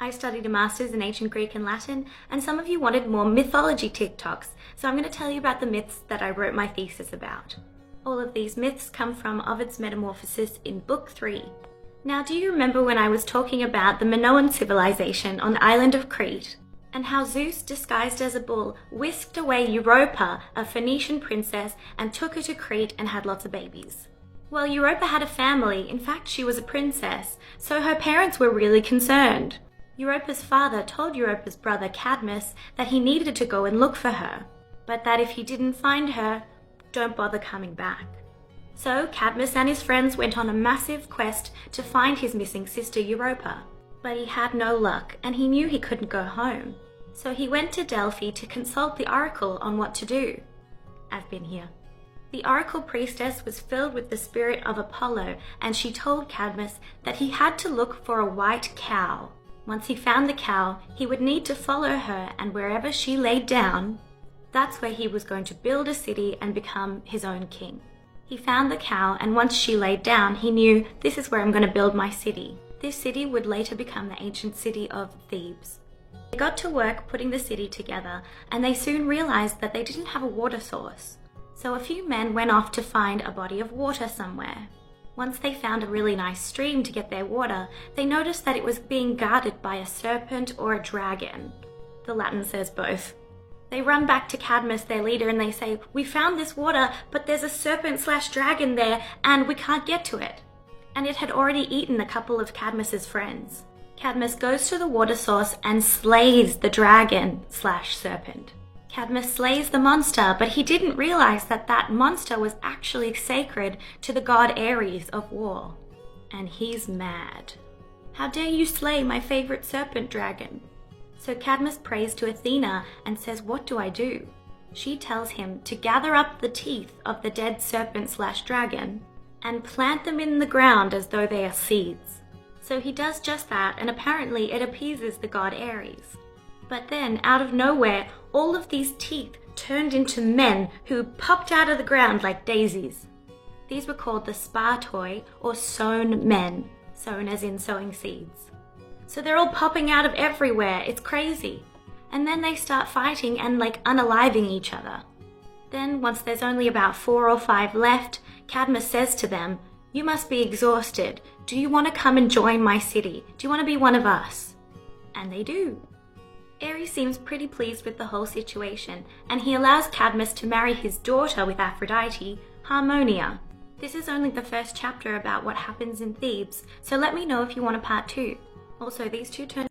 I studied a master's in ancient Greek and Latin, and some of you wanted more mythology TikToks, so I'm going to tell you about the myths that I wrote my thesis about. All of these myths come from Ovid's Metamorphoses in Book 3. Now, do you remember when I was talking about the Minoan civilization on the island of Crete, and how Zeus, disguised as a bull, whisked away Europa, a Phoenician princess, and took her to Crete and had lots of babies? Well, Europa had a family. In fact, she was a princess, so her parents were really concerned. Europa's father told Europa's brother Cadmus that he needed to go and look for her, but that if he didn't find her, don't bother coming back. So Cadmus and his friends went on a massive quest to find his missing sister Europa, but he had no luck and he knew he couldn't go home. So he went to Delphi to consult the oracle on what to do. I've been here. The oracle priestess was filled with the spirit of Apollo, and she told Cadmus that he had to look for a white cow. Once he found the cow, he would need to follow her, and wherever she laid down, that's where he was going to build a city and become his own king. He found the cow, and once she laid down, he knew, this is where I'm going to build my city. This city would later become the ancient city of Thebes. They got to work putting the city together, and they soon realized that they didn't have a water source. So a few men went off to find a body of water somewhere. Once they found a really nice stream to get their water, they noticed that it was being guarded by a serpent or a dragon. The Latin says both. They run back to Cadmus, their leader, and they say, "We found this water, but there's a serpent/dragon there, and we can't get to it." And it had already eaten a couple of Cadmus's friends. Cadmus goes to the water source and slays the dragon/serpent. Cadmus slays the monster, but he didn't realize that that monster was actually sacred to the god Ares of war. And he's mad. "How dare you slay my favorite serpent dragon?" So Cadmus prays to Athena and says, "What do I do?" She tells him to gather up the teeth of the dead serpent/dragon and plant them in the ground as though they are seeds. So he does just that, and apparently it appeases the god Ares. But then, out of nowhere, all of these teeth turned into men who popped out of the ground like daisies. These were called the Spartoi, or sown men, sown as in sowing seeds. So they're all popping out of everywhere. It's crazy. And then they start fighting and unaliving each other. Then, once there's only about 4 or 5 left, Cadmus says to them, "You must be exhausted. Do you want to come and join my city? Do you want to be one of us?" And they do. Ares seems pretty pleased with the whole situation, and he allows Cadmus to marry his daughter with Aphrodite, Harmonia. This is only the first chapter about what happens in Thebes, so let me know if you want a part 2. Also, these two turn